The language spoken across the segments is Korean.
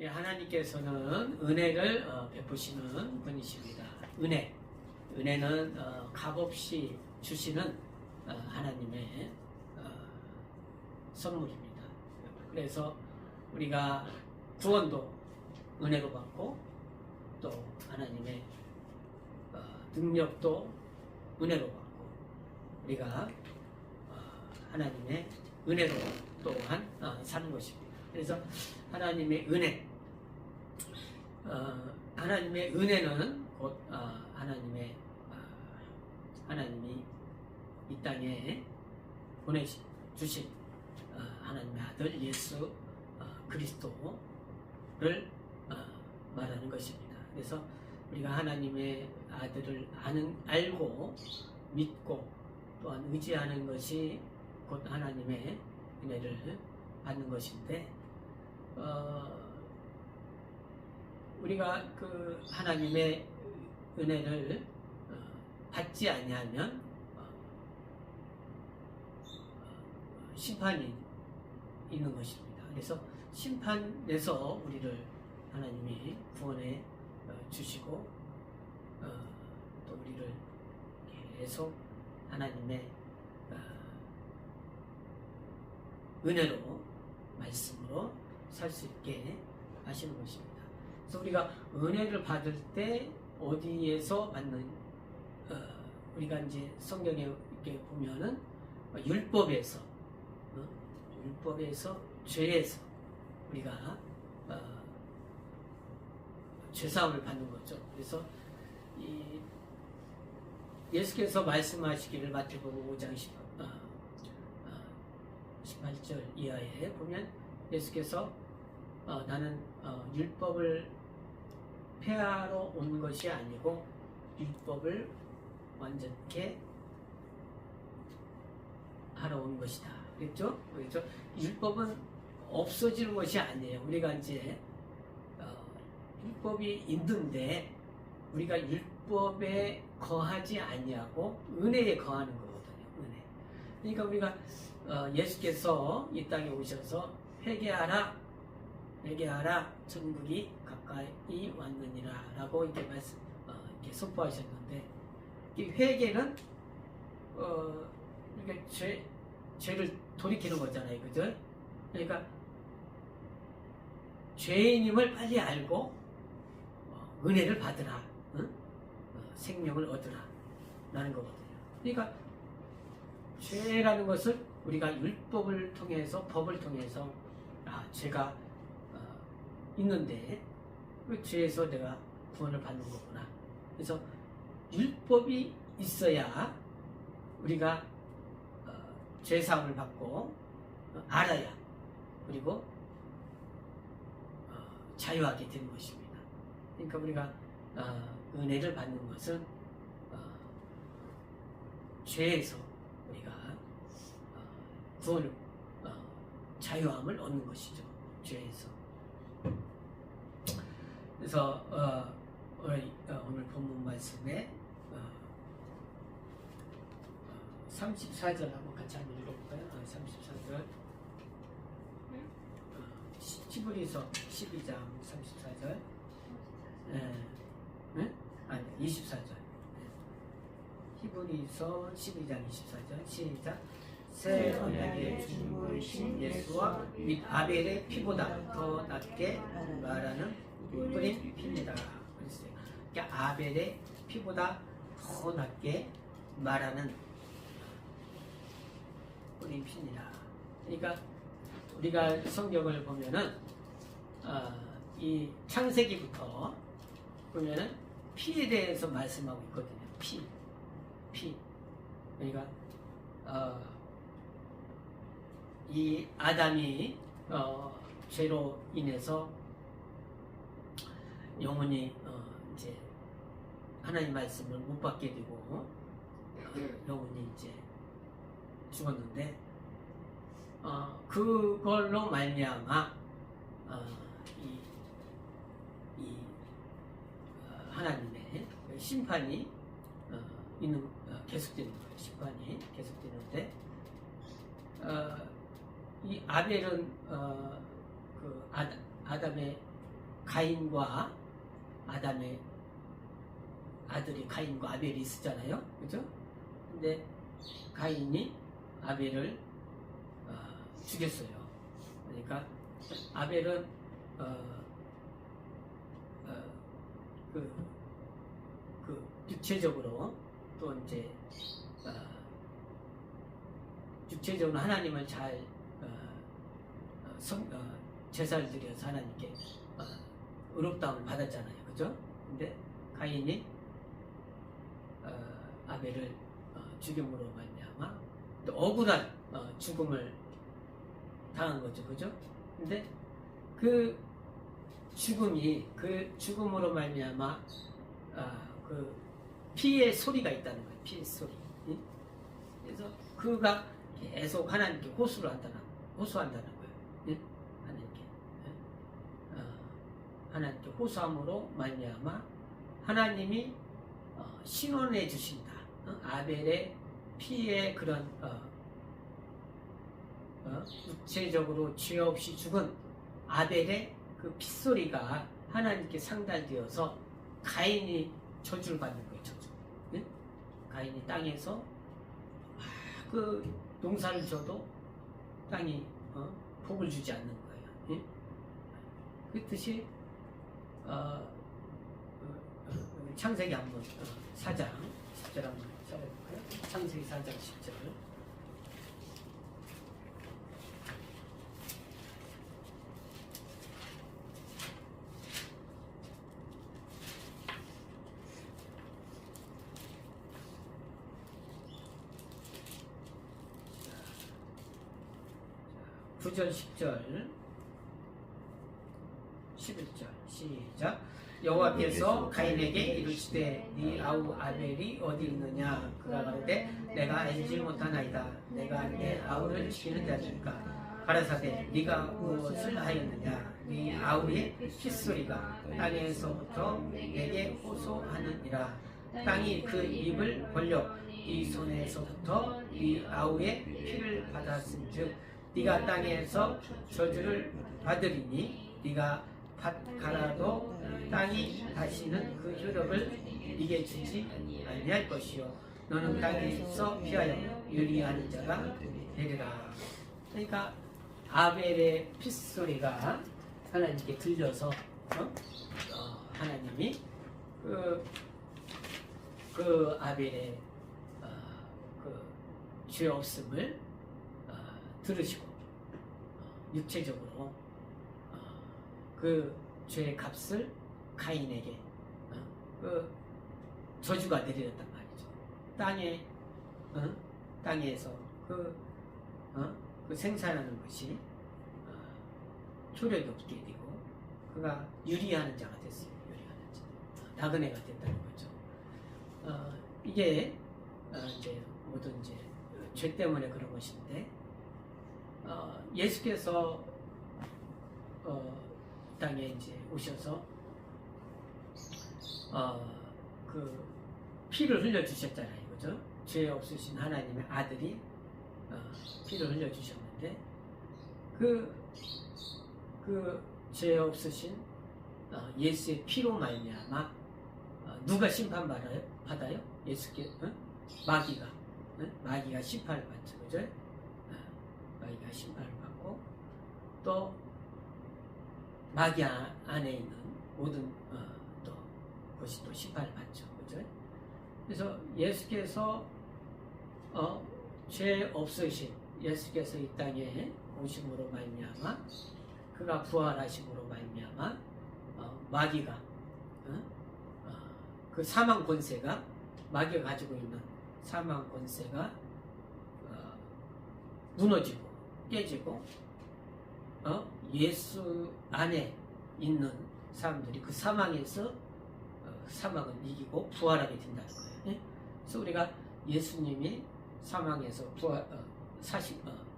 예, 하나님께서는 은혜를 베푸시는 분이십니다. 은혜는 값없이 주시는 하나님의 선물입니다. 그래서 우리가 구원도 은혜로 받고 또 하나님의 능력도 은혜로 받고 우리가 하나님의 은혜로 또한 사는 것입니다. 그래서 하나님의 은혜는 곧 하나님이 이 땅에 보내주신 하나님의 아들 예수 그리스도를 말하는 것입니다. 그래서 우리가 하나님의 아들을 알고 믿고 또한 의지하는 것이 곧 하나님의 은혜를 받는 것인데 우리가 그 하나님의 은혜를 받지 아니하면 심판이 있는 것입니다. 그래서 심판에서 우리를 하나님이 구원해 주시고 또 우리를 계속 하나님의 은혜로 말씀으로 살 수 있게 하시는 것입니다. 그래서 우리가 은혜를 받을 때 어디에서 받는 우리가 이제 성경에 이렇게 보면은 율법에서 죄에서 우리가 죄사함을 받는 거죠. 그래서 예수께서 말씀하시기를 마태복음 5장 18절 이하에 보면 예수께서 나는 율법을 폐하러 온 것이 아니고 율법을 완전케 하러 온 것이다. 그렇죠? 율법은 없어지는 것이 아니에요. 우리가 이제 율법이 있는데 우리가 율법에 거하지 아니하고 은혜에 거하는 거거든요. 은혜. 그러니까 우리가 예수께서 이 땅에 오셔서 회개하라 천국이 가까이 왔느니라라고 이렇게 이렇게 선포하셨는데 이 회개는 이렇게 죄를 돌이키는 거잖아요, 그죠? 그러니까 죄인임을 빨리 알고 은혜를 받으라, 생명을 얻으라 라는 거거든요. 그러니까 죄라는 것을 우리가 율법을 통해서 법을 통해서 죄가 있는데 그 죄에서 내가 구원을 받는 거구나. 그래서 율법이 있어야 우리가 죄사함을 받고 알아야 그리고 자유하게 되는 것입니다. 그러니까 우리가 은혜를 받는 것은 죄에서 우리가 구원을 자유함을 얻는 것이죠. 죄에서. 그래서 오늘 본문 말씀에 34절 한번 같이 한번 읽어볼까요? 34절 히브리서 12장 34절 아니 24절 히브리서 12장 24절 시작. 새 언약의 중보이신 예수와 및 아벨의 피보다 더 낫게 말하는 뿌린 피입니다. 그랬어요. 그러니까 아벨의 피보다 더 낫게 말하는 뿌린 피입니다. 그러니까 우리가 성경을 보면은 이 창세기부터 보면은 피에 대해서 말씀하고 있거든요. 피. 그러니까 이 아담이 죄로 인해서 영원히 이제 하나님 말씀을 못 받게 되고 영원히 이제 죽었는데 그걸로 말미암아 하나님의 심판이 계속되는 거예요. 심판이 계속되는데 이 아벨은 그 아담의 가인과 아담의 아들이 가인과 아벨이 있었잖아요. 그죠? 근데 가인이 아벨을 죽였어요. 그러니까 아벨은 육체적으로 또 이제 육체적으로 하나님을 잘 제사를 드려서 하나님께 의롭다움을 받았잖아요. 그죠? 근데 가인이 아벨을 죽임으로 말미암아 또 억울한 죽음을 당한 거죠. 그죠? 근데 그 죽음으로 말미암아 그 피의 소리가 있다는 거예요. 피의 소리. 그래서 그가 계속 하나님께 호소한다는 거예요. 하나님께 호소함으로 말미암아 하나님이 신원해 주신다. 아벨의 피의 그런 육체적으로 죄 없이 죽은 아벨의 그 핏소리가 하나님께 상달되어서 가인이 저주를 받는 거예요. 저주. 네? 가인이 땅에서 그 농사를 줘도 땅이 복을 주지 않는 거예요. 네? 그 뜻이 창세기 한번 4장 10절 한번 찾아볼까요? 창세기 4장 10절. 자, 9절 10절 11절 시작. 여호와께서 가인에게 이르시되 네 아우 아벨이 어디 있느냐. 그가 가로되 내가 알지 못하나이다. 내가 내 아우를 지키는 자니까. 가라사대 네가 무엇을 하였느냐. 네 아우의 핏소리가 땅에서부터 내게 호소하느니라. 땅이 그 입을 벌려 이 손에서부터 네 아우의 피를 받았은즉 네가 땅에서 저주를 받으리니 네가 밭 갈아도 땅이 다시는 그 효력을 네게 주지 아니할 것이요 너는 땅에서 피하여 유리하는 자가 되리라. 그러니까 아벨의 핏소리가 하나님께 들려서 하나님이 그 아벨의 그 죄 없음을 들으시고 육체적으로 그 죄의 값을 가인에게 그 저주가 내려졌단 말이죠. 땅에서 그 생산하는 것이 효력이 없게 되고 그가 유리하는 자가 됐어요. 유리하는 자, 나그네가 됐다는 거죠. 이게 이제 모든 이제 죄 때문에 그런 것인데 예수께서 땅에 이제 오셔서 그 피를 흘려 주셨잖아요, 그죠? 죄 없으신 하나님의 아들이 피를 흘려 주셨는데 그 죄 없으신 예수의 피로 말미암아 누가 심판받아요? 예수께 마귀가 심판을 받죠, 그죠? 마귀가 심판을 받고 또 마귀 안에 있는 모든 또 것이 또 심판을 받죠, 그죠? 그래서 예수께서 죄 없으신 예수께서 이 땅에 오심으로 말미암아 그가 부활하심으로 말미암아 마귀가 그 사망 권세가 마귀가 가지고 있는 사망 권세가 무너지고 깨지고 예수 안에 있는 사람들이 그 사망에서 사망을 이기고 부활하게 된다는 거예요. 그래서 우리가 예수님이 사망에서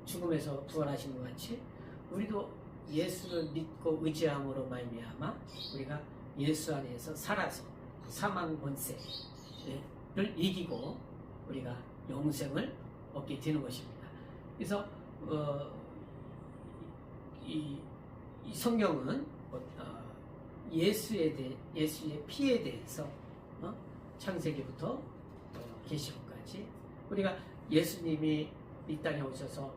죽음에서 부활하신 것 같이 우리도 예수를 믿고 의지함으로 말미암아 우리가 예수 안에서 살아서 사망 권세를 이기고 우리가 영생을 얻게 되는 것입니다. 그래서 이 성경은 예수의 피에 대해서 창세기부터 계시록까지 우리가 예수님이 이 땅에 오셔서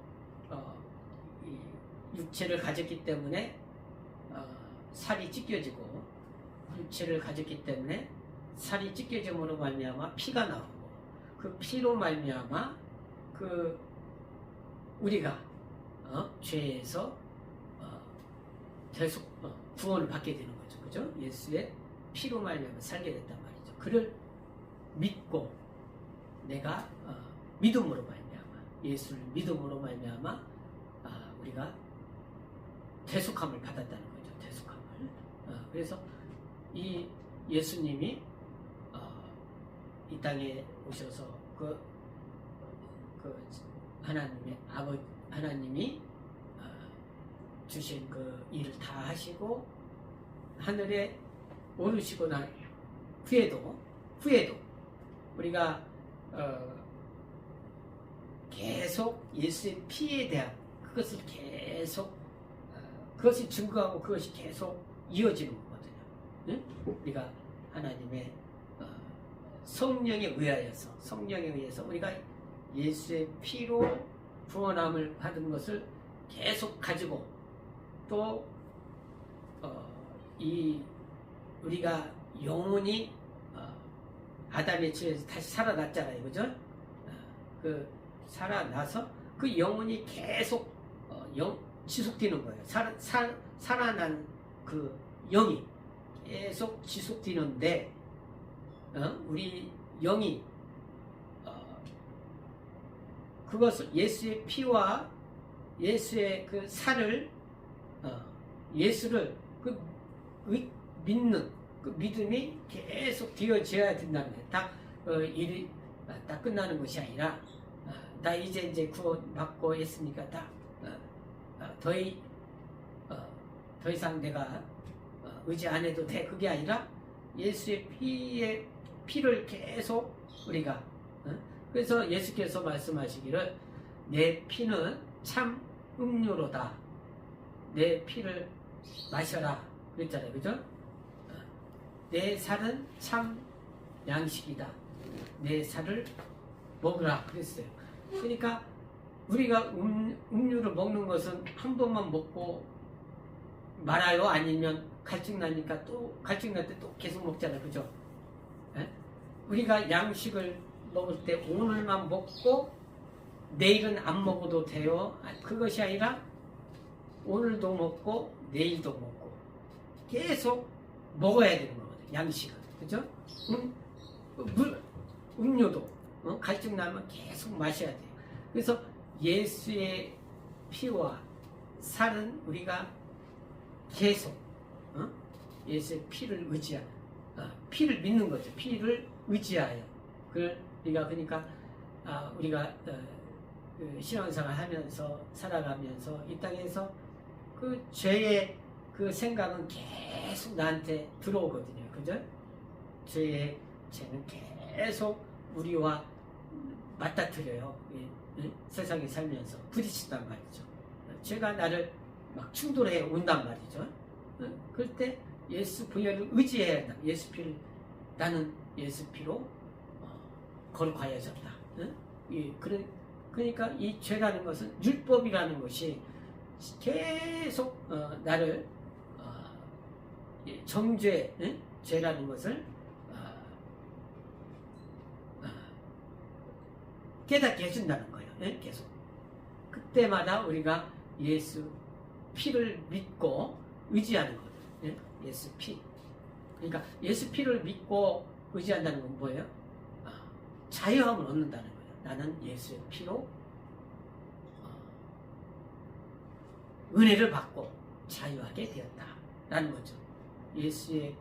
이 육체를 가졌기 때문에 살이 찢겨지고, 육체를 가졌기 때문에 살이 찢겨짐으로 말미암아 피가 나오고, 그 피로 말미암아 그 우리가 죄에서 계속 구원을 받게 되는 거죠. 그죠? 예수의 피로 말미암아 살게 됐단 말이죠. 그를 믿고 내가 믿음으로 말미암아, 예수를 믿음으로 말미암아 우리가 대속함을 받았다는 거죠. 대속함을. 그래서 이 예수님이 이 땅에 오셔서 그 하나님이 주신 그 일을 다 하시고 하늘에 오르시고 난 후에도 우리가 계속 예수의 피에 대한 그것을 계속 그것이 증거하고 그것이 계속 이어지는 거거든요. 응? 우리가 하나님의 성령에 의해서 우리가 예수의 피로 구원함을 받은 것을 계속 가지고 또 우리가 영혼이 아담의 죄에서 다시 살아났잖아요, 그죠? 그 살아나서 그 영혼이 계속 지속되는 거예요. 살아난 그 영이 계속 지속되는데 우리 영이 그것을 예수의 피와 예수의 그 살을 예수를 믿는 그 믿음이 계속 되어져야 된다는 거예요. 일이 딱 끝나는 것이 아니라 나 이제 구원 받고 했으니까 더 이상 내가 의지 안 해도 돼. 그게 아니라 예수의 피를 계속 우리가 그래서 예수께서 말씀하시기를 내 피는 참 음료로다. 내 피를 마셔라. 그랬잖아요. 그죠? 내 살은 참 양식이다. 내 살을 먹으라. 그랬어요. 그러니까 우리가 음료를 먹는 것은 한 번만 먹고 말아요? 아니면 갈증 나니까 또 갈증 날 때 또 계속 먹잖아요. 그죠? 우리가 양식을 먹을 때 오늘만 먹고 내일은 안 먹어도 돼요. 그것이 아니라 오늘도 먹고 내일도 먹고 계속 먹어야 되는 거거든요. 양식은. 그죠? 음료도 갈증 나면 계속 마셔야 돼요. 그래서 예수의 피와 살은 우리가 계속 예수의 피를 의지하는 피를 믿는 거죠. 피를 의지하여 그러니까 우리가 그 신앙생활 하면서 살아가면서 이 땅에서 그 죄의 그 생각은 계속 나한테 들어오거든요. 그죠? 죄는 계속 우리와 맞닥뜨려요. 세상에 살면서 부딪힌단 말이죠. 죄가 나를 막 충돌해 온단 말이죠. 그럴 때 예수 부여를 의지해야 한다. 나는 예수 피로 거룩하여졌다. 그러니까 이 죄라는 것은 율법이라는 것이 계속 나를 정죄, 죄라는 것을 깨닫게 해준다는 거예요. 계속. 그때마다 우리가 예수 피를 믿고 의지하는 거예요. 예수 피. 그러니까 예수 피를 믿고 의지한다는 건 뭐예요? 자유함을 얻는다는 거예요. 나는 예수의 피로 은혜를 받고 자유하게 되었다라는 거죠. 예수의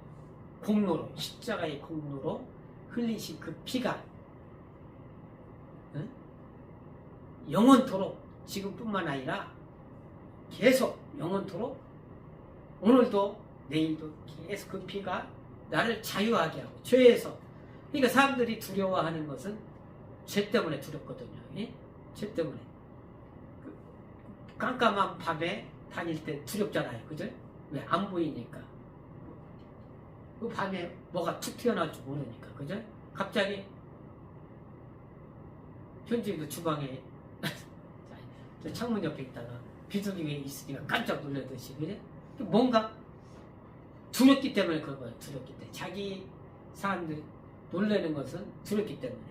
공로로, 십자가의 공로로 흘리신 그 피가 영원토록 지금뿐만 아니라 계속 영원토록 오늘도 내일도 계속 그 피가 나를 자유하게 하고 죄에서 그러니까 사람들이 두려워하는 것은 죄 때문에 두렵거든요. 죄 때문에 깜깜한 밤에 다닐 때 두렵잖아요. 그죠? 왜? 안 보이니까. 그 밤에 뭐가 툭 튀어나올 줄 모르니까, 그죠? 갑자기 현주이도 주방에 저 창문 옆에 있다가 비둘기가 있으니까 깜짝 놀라듯이, 그죠? 뭔가 두렵기 때문에 그런 거예요. 두렵기 때문에. 자기 사람들이 놀라는 것은 두렵기 때문에.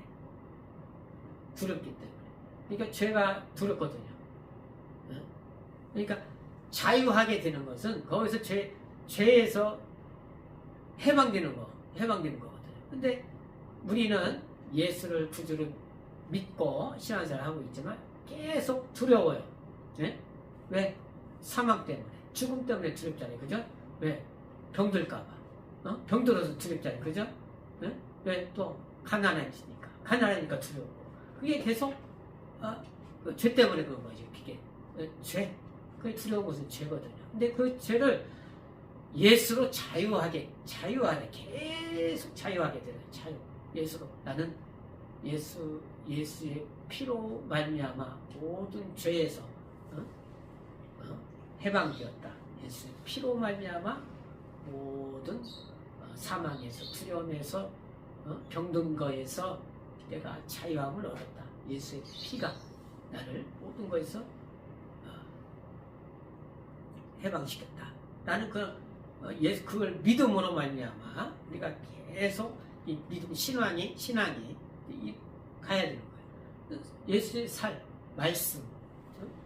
두렵기 때문에. 그러니까 죄가 두렵거든요. 그러니까 자유하게 되는 것은 거기서 죄에서 해방되는 거거든요. 근데 우리는 예수를 구주로 믿고 신앙생활을 하고 있지만 계속 두려워요. 네? 왜? 사망 때문에, 죽음 때문에 두렵잖아요. 그죠? 왜? 병들까봐. 병들어서 두렵잖아요. 그죠? 네? 왜? 또 가난해지니까. 가난하니까 두렵고. 그게 계속 죄 때문에 그런 거죠. 그게 죄. 그게 두려운 것은 죄거든요. 근데 그 죄를 예수로 자유하게 계속 자유하게 되는 자유. 예수로 나는 예수의 피로 말미암아 모든 죄에서 해방되었다. 예수의 피로 말미암아 모든 사망에서 두려움에서 병든 거에서 내가 자유함을 얻었다. 예수의 피가 나를 모든 거에서 해방시켰다. 나는 그걸 믿음으로 말미암아 우리가 계속 이 믿음 신앙이 가야 되는 거예요. 예수의 살, 말씀.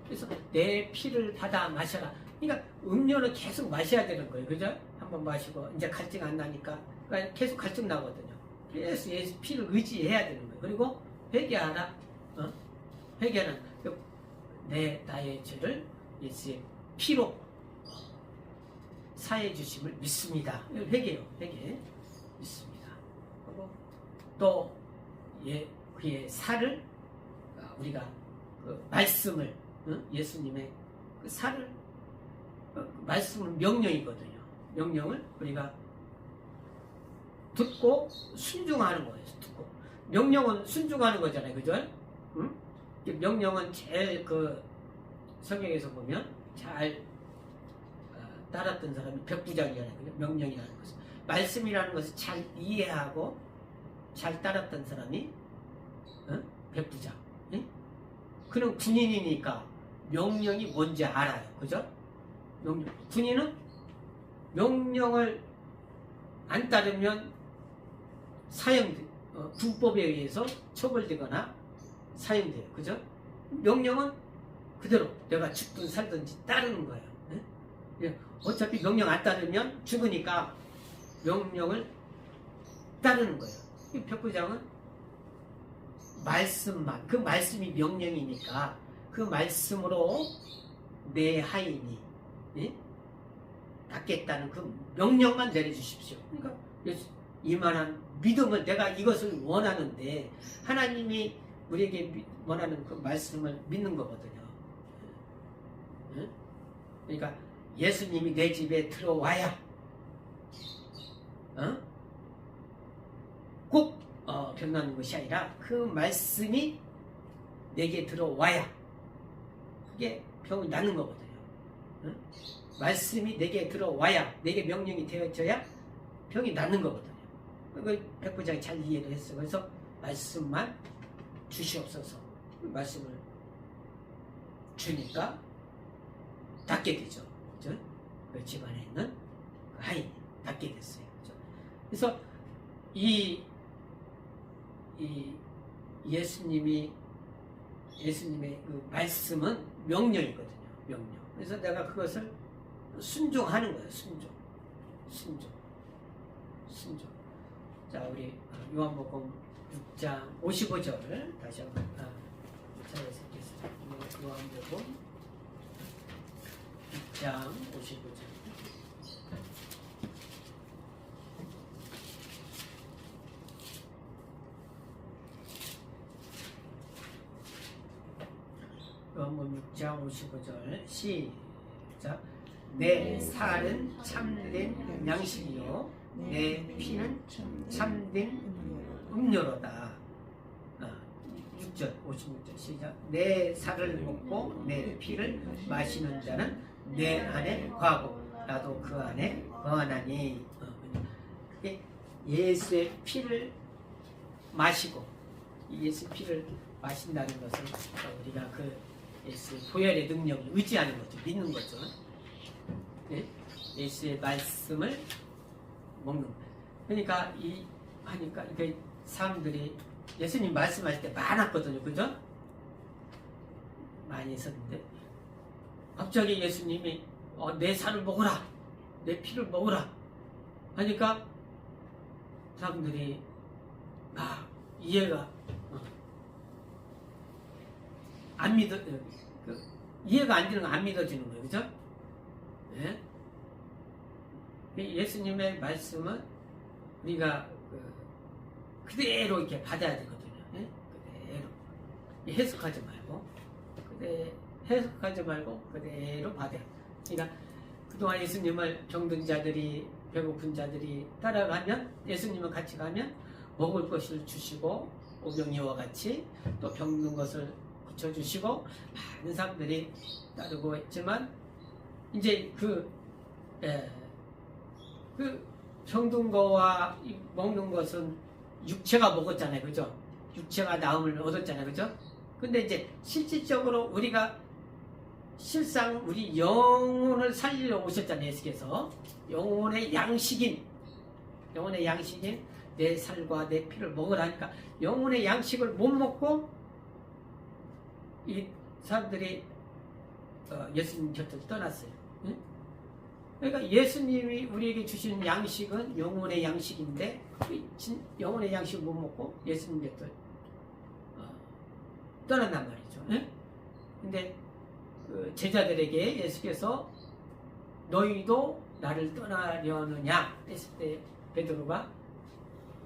그래서 내 피를 받아 마셔라. 그러니까 음료는 계속 마셔야 되는 거예요. 그죠? 한번 마시고 이제 갈증 안 나니까 그러니까 계속 갈증 나거든요. 그래서 예수 피를 의지해야 되는 거예요. 그리고 회개하라. 회개는 나의 죄를 예수의 피로 사해 주심을 믿습니다. 회개요. 회개 믿습니다. 그리고 또 그의 살을 우리가 그 말씀을 예수님의 그 살을 말씀은 명령이거든요. 명령을 우리가 듣고 순종하는 거예요. 듣고 명령은 순종하는 거잖아요. 그죠? 응? 명령은 제일 그 성경에서 보면 잘 따랐던 사람이 백부장이잖아요. 그죠? 명령이라는 것은 말씀이라는 것을 잘 이해하고 잘 따랐던 사람이 백부장. 응? 그는 군인이니까 명령이 뭔지 알아요. 그죠? 군인은 명령을 안 따르면 군법에 의해서 처벌되거나 사형돼요. 그죠? 명령은 그대로 내가 죽든 살든지 따르는 거예요. 네? 어차피 명령 안 따르면 죽으니까 명령을 따르는 거예요. 이 백부장은 말씀만, 그 말씀이 명령이니까 그 말씀으로 내 하인이 낫겠다는 그 명령만 내려주십시오. 그러니까 이만한 믿음을 내가 이것을 원하는데 하나님이 우리에게 원하는 그 말씀을 믿는 거거든요. 그러니까 예수님이 내 집에 들어와야 꼭 병나는 것이 아니라 그 말씀이 내게 들어와야 그게 병이 낫는 거거든요. 말씀이 내게 들어와야 내게 명령이 되어져야 병이 낫는 거거든요. 그 백부장이 잘 이해를 했어요. 그래서 말씀만 주시옵소서. 말씀을 주니까 낫게 되죠. 그죠? 그 집안에 있는 그 하인이 낫게 됐어요. 그죠? 그래서 이 예수님의 그 말씀은 명령이거든요. 명령. 그래서 내가 그것을 순종하는 거예요. 순종. 자, 우리 요한복음 6장 55절을 다시 한번 찾아서 읽겠습니다. 요한복음 6장 55절. 요한복음 6장 55절 시작. 내 살은 참된 양식이요 내 피는 참된 음료로다. 6절 56절 시작. 내 살을 먹고 내 피를 마시는 자는 내 안에 거하고 나도 그 안에 거하나니. 예수의 피를 마시고 예수의 피를 마신다는 것은 우리가 그 예수의 보혈의 능력을 의지하는 거죠. 믿는 거죠. 예? 예수의 말씀을 먹는 거예요. 그러니까 하니까 이게 사람들이 예수님 말씀하실 때 많았거든요. 그죠? 많이 있었는데 갑자기 예수님이 내 살을 먹어라, 내 피를 먹어라 하니까 사람들이 이해가 안 믿어, 이해가 안 되는 거 안 믿어지는 거예요. 그죠? 예? 예수님의 말씀은 우리가 그대로 이렇게 받아야 되거든요. 예? 그대로 해석하지 말고 그대로 받아야. 그러니까 그동안 예수님을 병든 자들이 배고픈 자들이 따라가면 예수님은 같이 가면 먹을 것을 주시고 오병이와 같이 또 병든 것을 고쳐주시고 많은 사람들이 따르고 했지만 이제 그 병든 거와 먹는 것은 육체가 먹었잖아요. 그죠? 육체가 나음을 얻었잖아요. 그죠? 근데 이제 실질적으로 우리가 실상 우리 영혼을 살리러 오셨잖아요. 예수께서 영혼의 양식인 내 살과 내 피를 먹으라니까 영혼의 양식을 못 먹고 이 사람들이 예수님 곁을 떠났어요. 응? 그러니까 예수님이 우리에게 주시는 양식은 영혼의 양식인데 영혼의 양식을 못 먹고 예수님 곁을 떠난단 말이죠. 응? 근데 그 제자들에게 예수께서 너희도 나를 떠나려느냐 했을 때 베드로가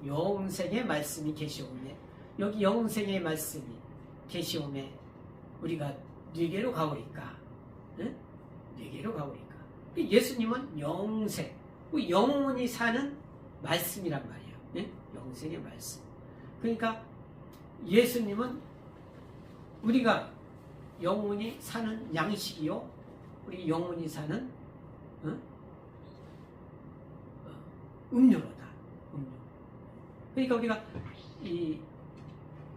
영생의 말씀이 계시오매, 여기 영생의 말씀이 계시오매 우리가 네게로 가오리까. 응? 네게로 가오리까. 예수님은 영생, 영원히 사는 말씀이란 말이에요. 응? 영생의 말씀. 그러니까 예수님은 우리가 영원히 사는 양식이요, 우리 영원히 사는 음료로다. 음료. 그러니까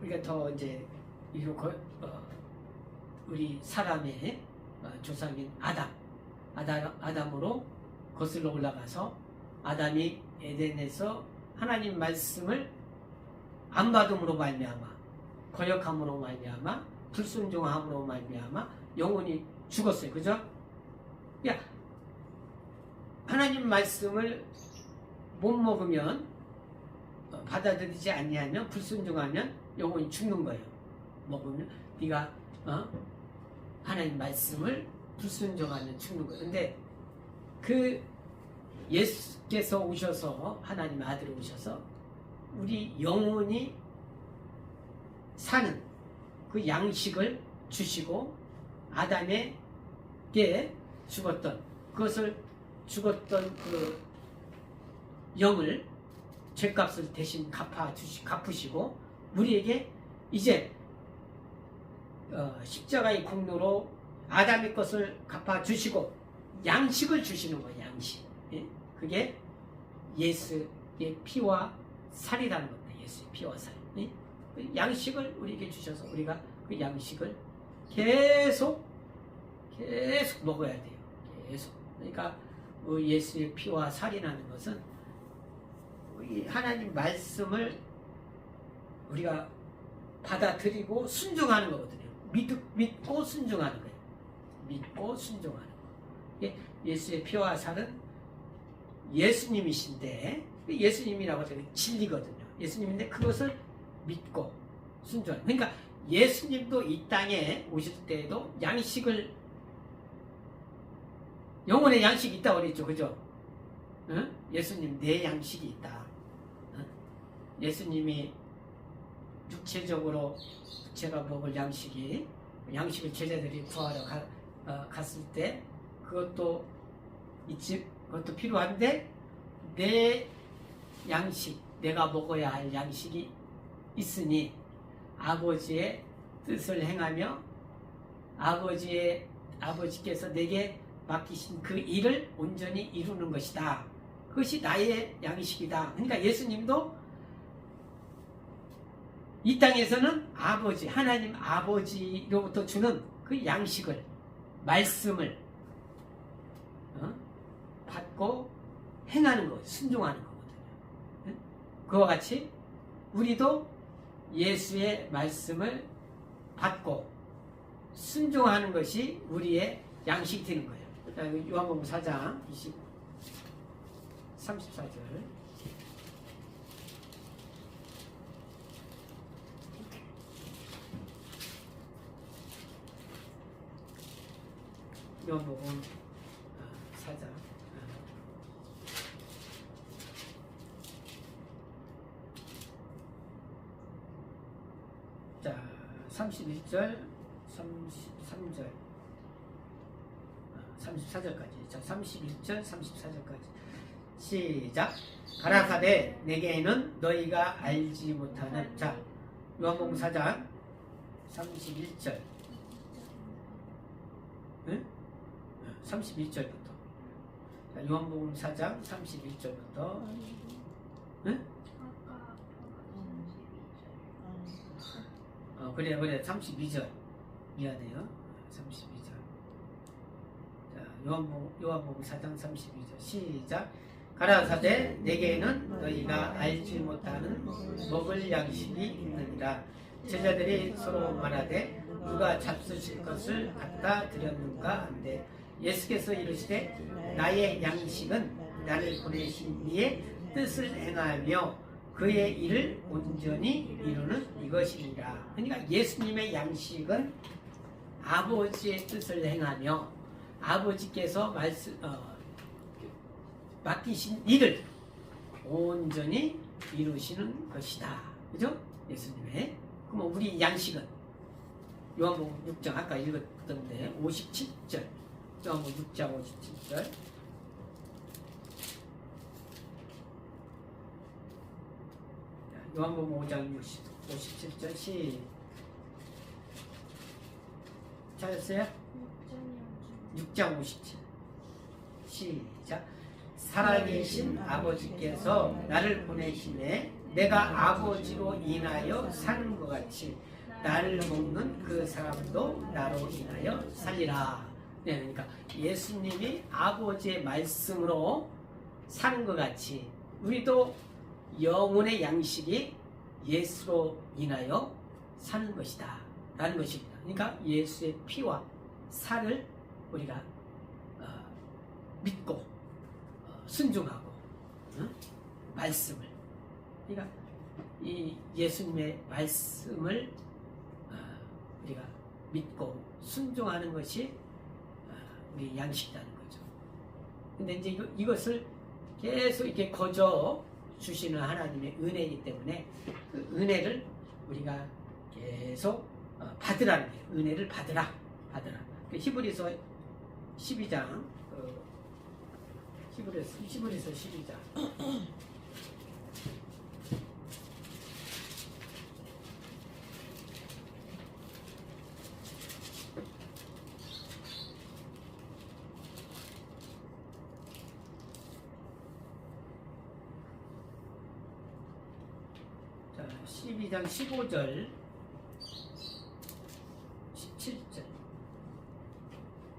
우리가 더 이제 우리 사람의 조상인 아담으로 거슬러 올라가서 아담이 에덴에서 하나님 말씀을 안 받음으로 말미암아, 거역함으로 말미암아, 불순종함으로 말미암아 영혼이 죽었어요. 그죠? 야, 하나님 말씀을 못 먹으면, 받아들이지 아니하면, 불순종하면 영혼이 죽는 거예요. 먹으면 네가 하나님 말씀을 불순종하면 죽는 거예요. 근데 그 예수께서 오셔서, 하나님 아들이 오셔서 우리 영혼이 사는 그 양식을 주시고 아담에게 죽었던 그 영을 죄값을 대신 갚으시고 우리에게 이제 십자가의 공로로 아담의 것을 갚아주시고 양식을 주시는 거예요. 양식. 예? 그게 예수의 피와 살이라는 겁니다. 예수의 피와 살. 예? 그 양식을 우리에게 주셔서 우리가 그 양식을 계속 먹어야 돼요. 계속. 그러니까 예수의 피와 살이라는 것은 하나님 말씀을 우리가 받아들이고 순종하는 거거든요. 믿고 순종하는 거예요. 믿고 순종하는 거. 예수의 피와 살은 예수님이신데, 예수님이라고 해서 진리거든요. 예수님인데 그것을 믿고 순종하는. 그러니까 예수님도 이 땅에 오실 때에도 양식을, 영혼의 양식이 있다고 그랬죠. 그죠? 응? 예수님 내 양식이 있다. 응? 예수님이 육체적으로 제가 먹을 양식을 제자들이 구하러 갔을 때 그것도 필요한데 내 양식, 내가 먹어야 할 양식이 있으니 아버지의 뜻을 행하며 아버지께서 내게 맡기신 그 일을 온전히 이루는 것이다. 그것이 나의 양식이다. 그러니까 예수님도 이 땅에서는 아버지, 하나님 아버지로부터 주는 그 양식을, 말씀을 받고 행하는 것, 순종하는 거거든요. 그와 같이 우리도 예수의 말씀을 받고 순종하는 것이 우리의 양식이 되는 거예요. 요한복음 4장 34절. 요한복음 4장. 자, 31절, 33절, 34절까지. 자, 31절, 34절까지. 시작. 가라사대 내게는 너희가 알지 못하는. 자, 요한복음 4장 31절. 응? 31절부터. 자, 요한복음 4장 31절부터. 응? 그래 32절. 미안해요. 32절. 자, 요한복음 4장 32절. 시작. 가라사대 내게는 너희가 알지 못하는 먹을 양식이 있느니라. 제자들이 서로 말하되 누가 잡수실 것을 갖다 드렸는가 한데 예수께서 이르시되 나의 양식은 나를 보내신 이의 뜻을 행하며 그의 일을 온전히 이루는 이것이니라. 그러니까 예수님의 양식은 아버지의 뜻을 행하며 아버지께서 맡기신 일을 온전히 이루시는 것이다. 그죠? 예수님의. 그럼 우리 양식은 요한복음 6장 아까 읽었던데 57절. 요한복음 6장 57절. 요한복음 5장 57절. 찾았어요? 6장 57. 시작. 살아계신 아버지께서 나를 보내심에 내가 아버지로 인하여 사는 것 같이 나를 먹는 그 사람도 나로 인하여 살리라. 네, 그러니까 예수님이 아버지의 말씀으로 사는 것 같이 우리도 영혼의 양식이 예수로 인하여 사는 것이다 라는 것입니다. 그러니까 예수의 피와 살을 우리가 믿고 순종하고 말씀을, 그러니까 이 예수님의 말씀을 우리가 믿고 순종하는 것이 우리 양식이라는 거죠. 근데 이제 이것을 계속 이렇게 거저 주시는 하나님의 은혜이기 때문에 그 은혜를 우리가 계속 받으라는 거예요. 은혜를 받으라. 히브리서 12장, 히브리서 12장. 자, 12장 15절, 17절.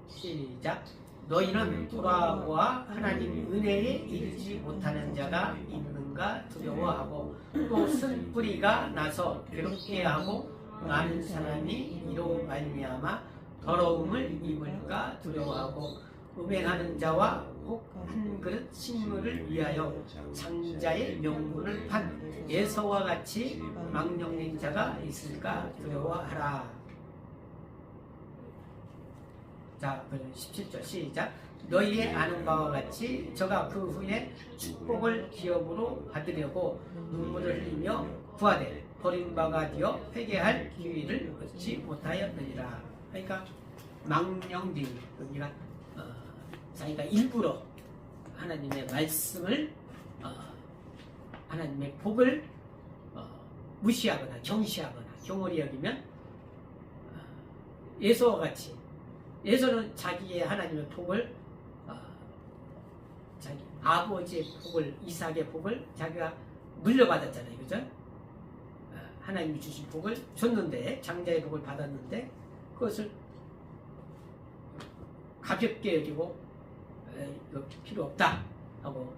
시작. 너희는 돌아와 하나님 은혜에 이르지 못하는 자가 있는가 두려워하고 또 쓴뿌리가 나서 괴롭게 하고 많은 사람이 이로 말미암아 더러움을 입을까 두려워하고 음행하는 자와 혹 한 그릇 식물을 위하여 장자의 명분을 판 에서와 같이 망령된 자가 있을까 두려워하라. 자, 17절 시작. 너희의 아는 바와 같이 저가 그 후에 축복을 기업으로 받으려고 눈물을 흘리며 구하되 버림바가 되어 회개할 기회를 얻지 못하였느니라. 그러니까 망령된, 그러니까 자기가 일부러 하나님의 말씀을 하나님의 복을 무시하거나 경시하거나 경홀히 여기면 예수와 같이, 예수는 자기의 하나님의 복을 자기 아버지의 복을, 이삭의 복을 자기가 물려받았잖아요. 그죠? 하나님이 주신 복을 줬는데, 장자의 복을 받았는데, 그것을 가볍게 여기고, 이거 필요 없다 하고,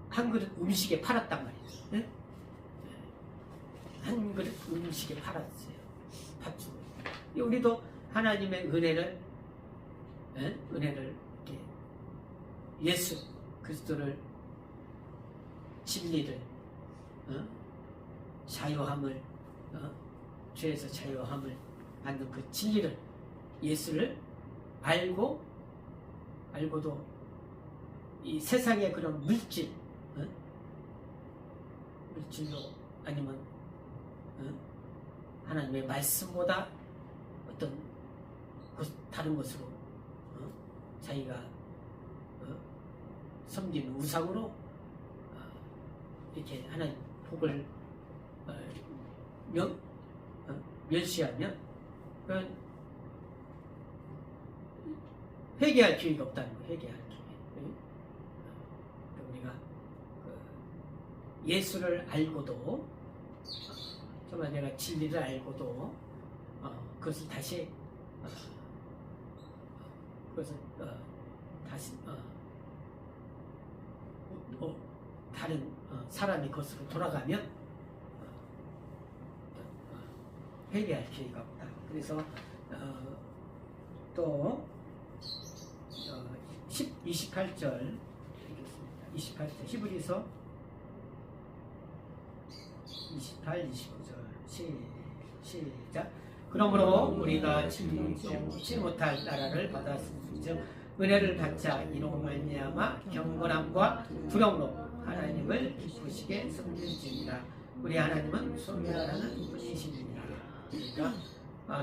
한 그릇 음식에 팔았단 말이에요. 한 그릇 음식에 팔았어요. 팥죽을. 우리도 하나님의 은혜를 이렇게 예수 그리스도를, 진리를, 자유함을, 죄에서 자유함을 받는 그 진리를, 예수를 알고도 이 세상의 그런 물질로 아니면 하나님의 말씀보다 어떤 다른 것으로 자기가 섬기는 우상으로 이렇게 하나님 복을 멸시하면 그건 회개할 기회가 없다는 거예요. 회개할 기회. 우리가 예수를 알고도, 정말 내가 진리를 알고도 그것을 다시 다른 사람이 그것으로 돌아가면 회개할 기회가 없다. 그래서 또 28절 28절 히브리서 28, 29절 시작. 그러므로 우리가 침묵지 못할 나라를 받았은즉 은혜를 받자 이로 말미암아 경건함과 두려움으로 하나님을 기쁘시게 섬길지니라. 우리 하나님은 소멸하는 분이십니다. 그러니까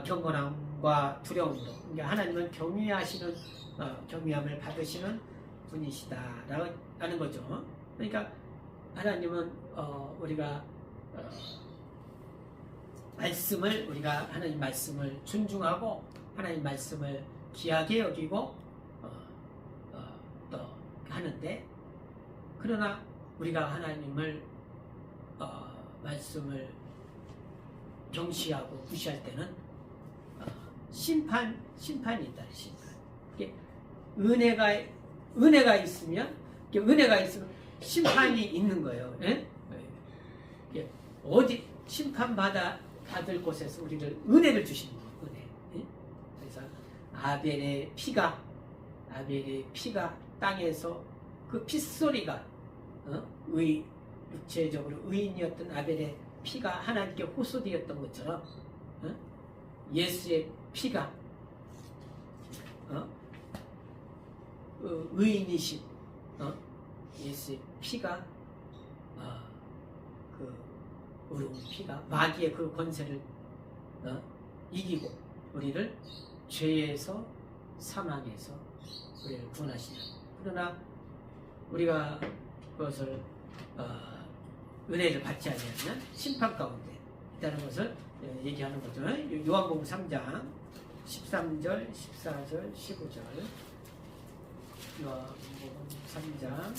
경건함과 두려움으로, 그러니까 하나님은 경외하시는, 경외함을 받으시는 분이시다라는 거죠. 그러니까 하나님은 우리가 말씀을, 우리가 하나님 말씀을 존중하고 하나님 말씀을 귀하게 여기고 또 하는데, 그러나 우리가 하나님을 말씀을 경시하고 무시할 때는 심판이 있다. 심판. 이게 은혜가 있으면 심판이 있는 거예요. 예? 어디 심판받을 곳에서 우리를 은혜를 주시는 거예요. 은혜. 예? 그래서 아벨의 피가 땅에서 그 핏소리가 육체적으로 의인이었던 아벨의 피가 하나님께 호소되었던 것처럼 예수의 피가 의인이신 예수의 피가 그 의로운 피가 마귀의 그 권세를 이기고 우리를 죄에서 사망에서 우리를 구원하시냐. 그러나 우리가 그것을 은혜를 받지 않으면 심판 가운데 있다는 것을 얘기하는 거죠. 요한복음 3장 13절, 14절, 15절. 요한복음 3장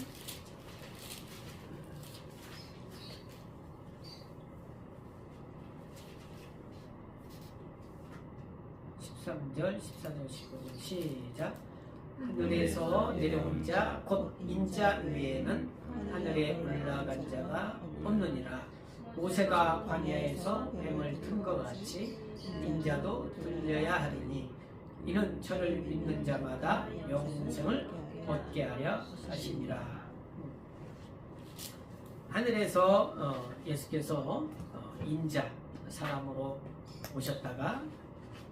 13절, 14절, 15절 시작. 하늘에서 내려온 자 곧 인자 외에는 하늘에 올라간 자가 없느니라. 모세가 광야에서 뱀을 튼 것 같이 인자도 들려야 하리니 이는 저를 믿는 자마다 영생을 얻게 하려 하심이라. 하늘에서 예수께서 인자 사람으로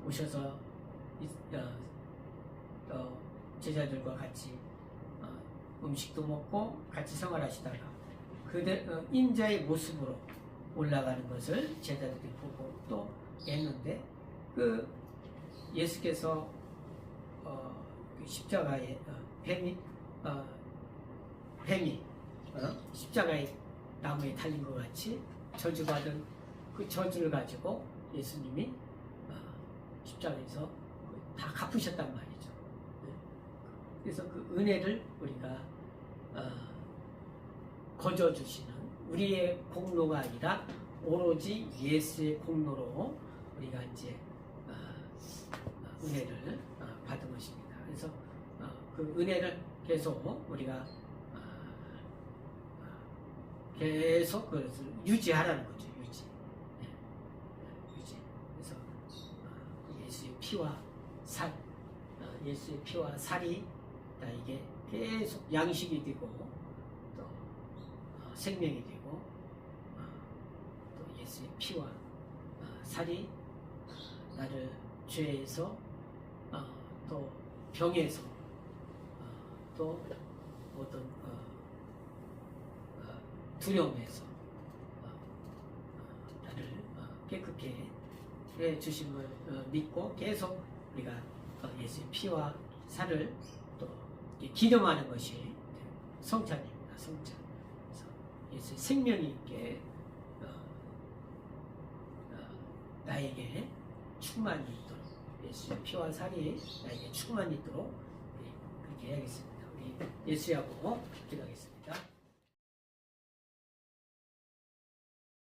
오셔서 제자들과 같이 음식도 먹고 같이 생활하시다가 인자의 모습으로 올라가는 것을 제자들이 보고 또 했는데, 그 예수께서 십자가에 뱀이 십자가에 나무에 달린 것 같이 저주받은 그 저주를 가지고 예수님이 십자가에서 다 갚으셨단 말이죠. 그래서 그 은혜를 우리가 거저 주시는 우리의 공로가 아니라 오로지 예수의 공로로 우리가 이제 은혜를 받은 것입니다. 그래서 그 은혜를 계속 우리가 계속 그것을 유지하라는 거죠. 유지. 유지. 그래서 예수의 피와 살, 예수의 피와 살이 이게 계속 양식이 되고 또 생명이 되고 또 예수의 피와 살이 나를 죄에서 또 병에서 또 어떤 두려움에서 나를 깨끗게 해 주심을 믿고 계속 우리가 예수의 피와 살을 또 기념하는 것이 성찬입니다. 성찬. 그래서 예수의 생명이 있게 나에게 충만히 있도록 예수의 피와 살이 나에게 충만히 있도록 그렇게 해야겠습니다. 우리 예수하고 기도하겠습니다.